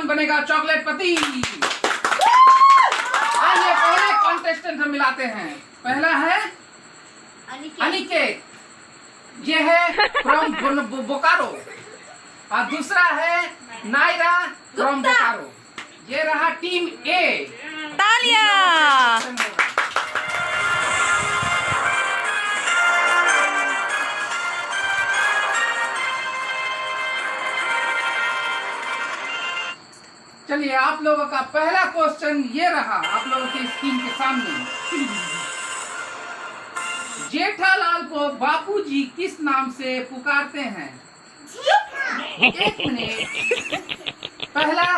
कौन बनेगा चॉकलेट पति। आइए पहले कॉन्टेस्टेंट हम मिलाते हैं। पहला है अनिकेत, ये है फ्रॉम बोकारो, और दूसरा है नायरा फ्रॉम बोकारो। ये रहा टीम ए। तालियां। चलिए आप लोगों का पहला क्वेश्चन ये रहा आप लोगों के स्क्रीन के सामने। जेठालाल को बापूजी किस नाम से पुकारते हैं? एक मिनट। पहला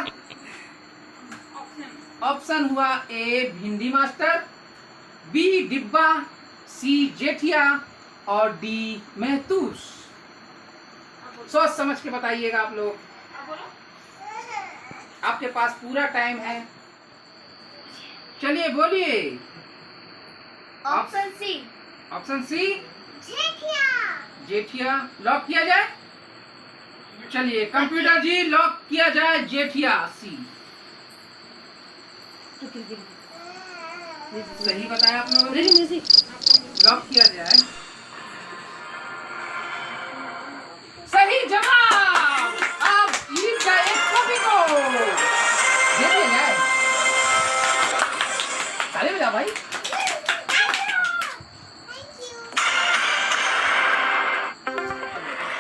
ऑप्शन हुआ ए भिंडी मास्टर, बी डिब्बा, सी जेठिया और डी महतूस। सोच समझ के बताइएगा आप लोग, आपके पास पूरा टाइम है। चलिए बोलिए। Option C. Option C Jethiya. Jethiya lock किया जाए। चलिए कंप्यूटर जी लॉक किया जाए जेठिया सी। सही बताया आप लोगों ने, लॉक किया जाए। सही जवाब। आप जीत गए एक कॉपी को। दे दिया जाए। ताली बजा भाई।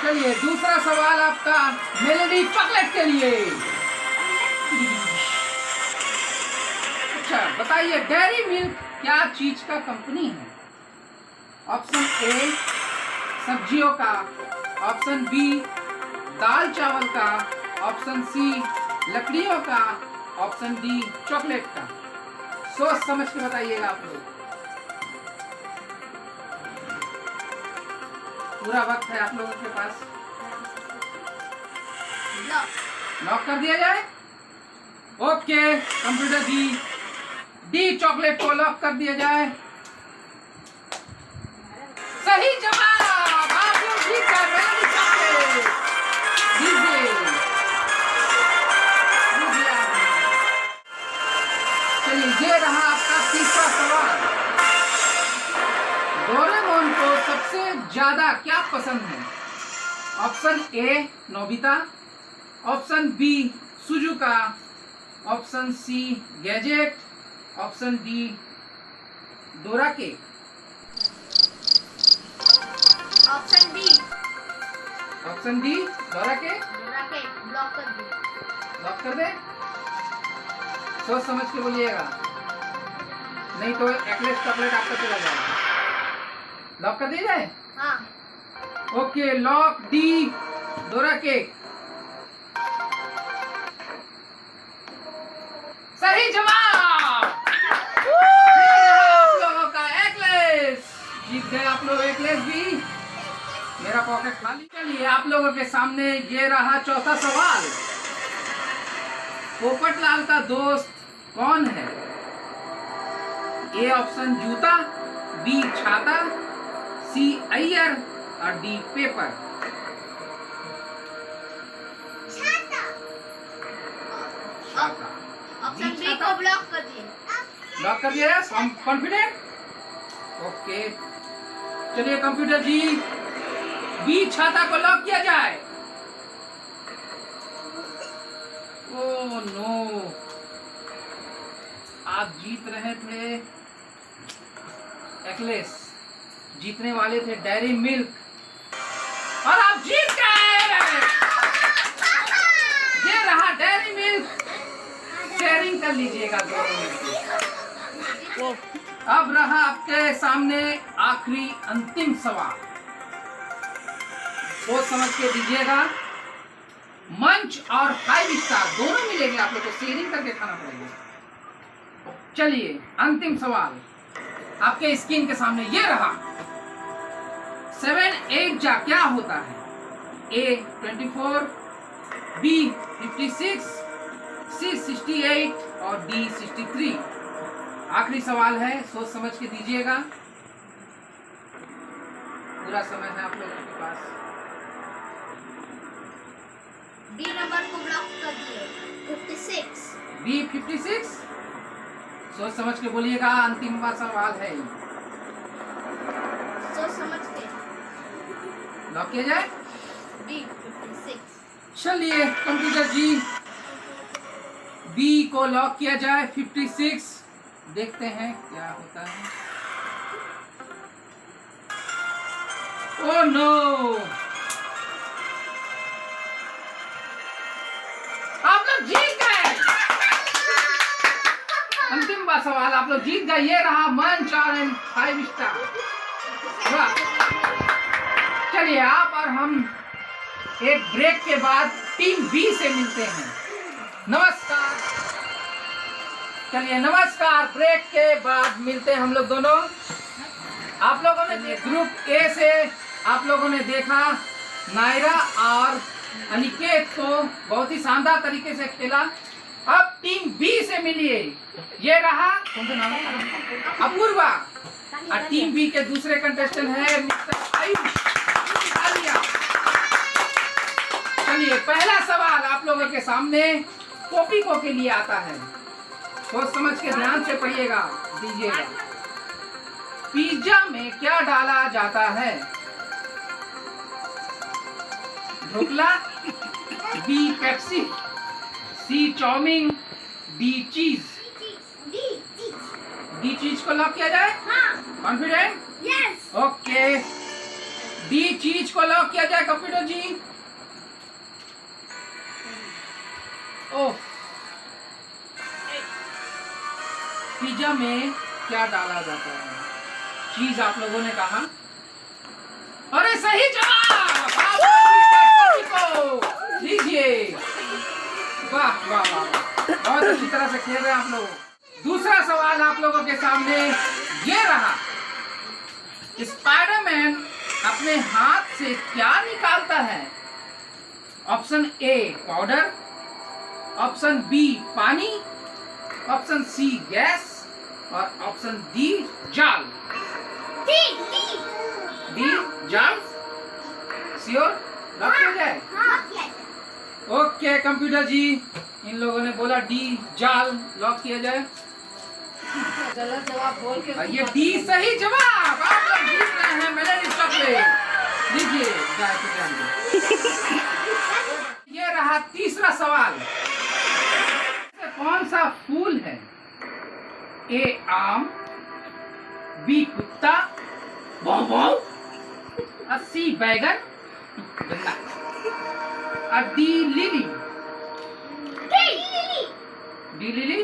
चलिए दूसरा सवाल आपका मेलोडी चॉकलेट के लिए। अच्छा बताइए डेयरी मिल्क क्या चीज का कंपनी है? ऑप्शन ए सब्जियों का, ऑप्शन बी दाल चावल का, ऑप्शन सी लकड़ियों का, ऑप्शन डी चॉकलेट का। सोच समझ के बताइएगा आप लोग, पूरा वक्त है आप लोगों के पास। लॉक कर दिया जाए। Okay computer G D chocolate को लॉक कर दिया जाए। सही जवाब। आप लोग जीत गए मेलोडी चॉकलेट। दीजिए। चलिए ये रहा आपका तीसरा सवाल। डोरेमोन को सबसे ज्यादा क्या पसंद है? Option A Nobita, option B Suzuka, option C gadget, option D dora cake. Option D. Option D dora cake block कर दो। लॉक कर दे। सोच समझ के बोलिएगा, नहीं तो एक्लेस चॉकलेट आपका चला जाएगा। लॉक कर दिया जाए। हाँ। Okay lock D dora cake. सही जवाब। आप लोगों का एक्लेस जीत गए आप लोग। एक्लेस भी मेरा पॉकेट खाली। चलिए आप लोगों के सामने ये रहा चौथा सवाल। पोपटलाल का दोस्त कौन है? ए ऑप्शन जूता, बी छाता, सी अय्यर और डी पेपर। छाता। ऑप्शन बी को ब्लॉक कर दिए। लॉक कर दिया है। कॉन्फिडेंट? ओके चलिए कंप्यूटर जी बी छाता को लॉक किया जाए। ओह नो, आप जीत रहे थे एक्लेस, जीतने वाले थे डेयरी मिल्क और आप जीत गए। ये रहा डेयरी मिल्क। शेयरिंग कर लीजिएगा दोनों में। अब रहा आपके सामने आखिरी अंतिम सवाल। सोच समझ के दीजिएगा। मंच और 5 स्टार दोनों मिलेंगे, आप लोग को शेयरिंग करके खाना पड़ेगा। चलिए अंतिम सवाल आपके स्क्रीन के सामने ये रहा। 7 8 जा क्या होता है? ए 24, बी 56, सी 68 और डी 63। आखिरी सवाल है, सोच समझ के दीजिएगा। पूरा समय है आप लोगों के पास। बी नंबर को ब्लॉक कर दिए 56 बी 56। सोच समझ के बोलिएगा, अंतिम सवाल है। सोच समझ के लॉक किया जाए। बी 56। चलिए कंप्यूटर जी, बी को लॉक किया जाए 56। देखते हैं क्या होता है। ओह नो, आप लोग जीत गए। अंतिम सवाल आप लोग जीत गए। ये रहा मंच और 5 स्टार। वाह। चलिए आप और हम एक ब्रेक के बाद टीम बी से मिलते हैं। नमस्कार। चलिए नमस्कार, ब्रेक के बाद मिलते हैं हम लोग दोनों। आप लोगों ने ग्रुप ए से आप लोगों ने देखा नायरा और अनिकेत को बहुत ही शानदार तरीके से खेला। अब टीम बी से मिलिए। ये रहा कौन सा नाम है? अपूर्वा। और टीम बी के दूसरे कंटेस्टेंट है मिस्टर आयुष। चलिए पहला सवाल आप लोगों के सामने टॉपिकों के लिए आता है। सोच समझ के ध्यान से पढ़िएगा, दीजिएगा। पिज्जा में क्या डाला जाता है? ढोकला, बी पेप्सी, सी चाउमीन, डी चीज। डी चीज को लॉक किया जाए। कॉन्फिडेंट? यस। ओके, डी चीज को लॉक किया जाए कंप्यूटर जी। ओह, पिज्जा में क्या डाला जाता है? चीज आप लोगों ने कहा। अरे सही जवाब। लीजिए। वाह वाह वाह, बहुत अच्छी तरह से खेल रहे हैं आप लोग। दूसरा सवाल आप लोगों के सामने ये रहा। स्पाइडरमैन अपने हाथ से क्या निकालता है? Option A powder, option B पानी, ऑप्शन सी गैस और ऑप्शन डी जाल। डी जाल। श्योर? लॉक किया जाए। ओके कंप्यूटर जी, इन लोगों ने बोला डी जाल, लॉक किया जाए। गलत जवाब बोल के ये डी सही जवाब। आप लोग जीत रहे हैं मेलेडी चॉकलेट। लीजिए जाए तो जान। ये रहा तीसरा सवाल। कौन सा फूल है? ए आम, बी कुत्ता, और सी बैगन, और D lily. D lily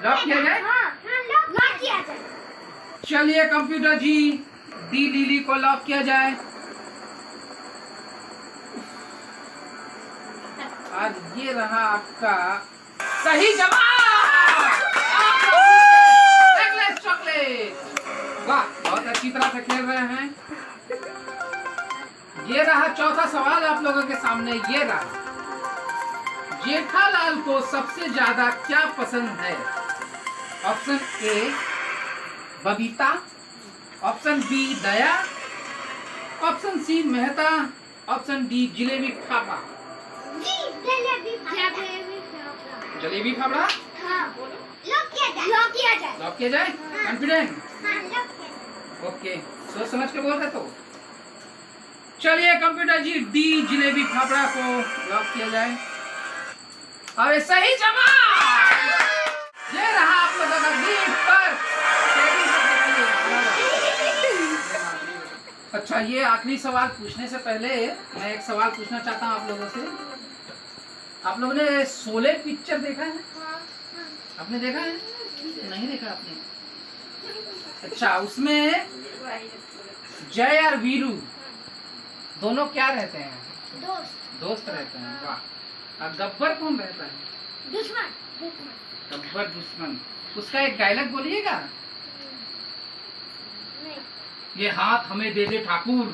lock किया जाए। लॉक किया जाए। चलिए कंप्यूटर जी, डी लिली को लॉक किया जाए। और ये रहा आपका सही जवाब। चॉकलेट। वाह, बहुत अच्छी तरह से खेल रहे हैं। ये रहा चौथा सवाल आप लोगों के सामने। ये रहा, जेठालाल को सबसे ज्यादा क्या पसंद है? Option A Babita, option B Daya, option C Mehta, option D jalebi fafda. Jalebi fafda lock किया जाए। लॉक किया जाए। लॉक किया जाए। कॉन्फिडेंट? लॉक किया। ओके, सोच समझ के बोल रहे तो। चलिए कंप्यूटर जी, डी जलेबी फाफड़ा को लॉक किया जाए। और सही जवाब। ये रहा आप लोगों का गिफ्ट पर। अच्छा, ये आखिरी सवाल पूछने से पहले मैं एक सवाल पूछना चाहता हूँ आप लोगों से। आप लोगों ने शोले पिक्चर देखा है? आपने देखा है? नहीं देखा आपने? अच्छा, उसमें जय और वीरू दोनों क्या रहते हैं? दोस्त रहते हैं। वाह। और गब्बर कौन रहता है? दुश्मन। गब्बर दुश्मन। उसका एक डायलॉग बोलिएगा। ये हाथ हमें दे दे ठाकुर,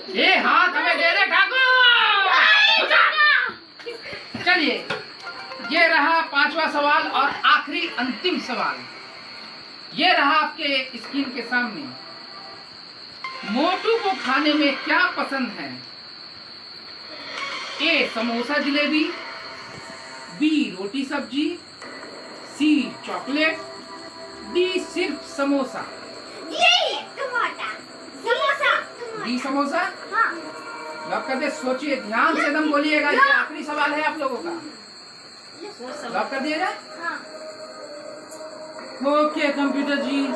ये हाथ हमें दे दे ठाकुर। चलिए, ये रहा पांचवा सवाल और आखिरी अंतिम सवाल। ये रहा आपके स्क्रीन के सामने। मोटू को खाने में क्या पसंद है? ए समोसा जलेबी, बी रोटी सब्जी, सी चॉकलेट, डी सिर्फ समोसा। ये टमाटर समोसा डी समोसा। हाँ लॉक कर दे। सोचिए, ध्यान से एकदम बोलिएगा, ये आखिरी सवाल है आप लोगों का। लॉक कर दिया जाए। हाँ ओके कंप्यूटर जी,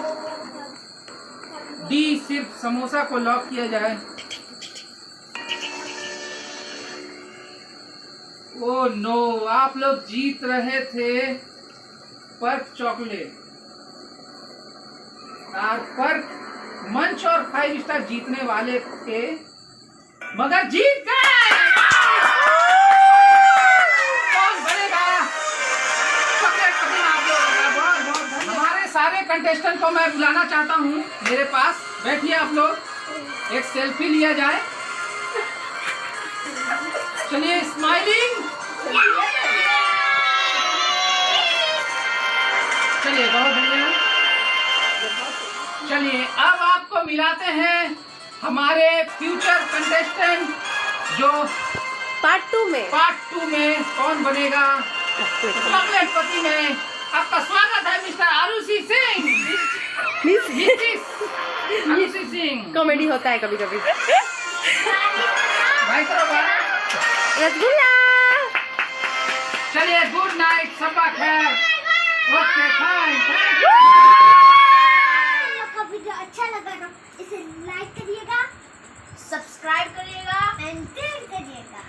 डी सिर्फ समोसा को लॉक किया जाए। ओ नो, आप लोग जीत रहे थे पर्क चॉकलेट। और पर्क मंच और 5 स्टार जीतने वाले थे, मगर जीत गए। कौन बनेगा चॉकलेट पति आप लोगों का? बहुत बहुत धन्यवाद। हमारे सारे कंटेस्टेंट को मैं बुलाना चाहता हूँ मेरे पास। बैठिए आप लोग, एक सेल्फी लिया जाए। चलिए स्माइलिंग। चलिए बहुत बढ़िया। चलिए अब आपको मिलाते हैं हमारे फ्यूचर कंटेस्टेंट, जो पार्ट 2 में कौन बनेगा चॉकलेट पति में। आपका स्वागत है मिस्टर आरुषि सिंह। आरुषि सिंह। कॉमेडी होता है कभी कभी। भाई करो भाई। रसगुल्ला। चलिए गुड नाइट, सबका खैर। Okay fine. का वीडियो अच्छा लगा तो इसे लाइक करिएगा, सब्सक्राइब करिएगा एंड शेयर करिएगा।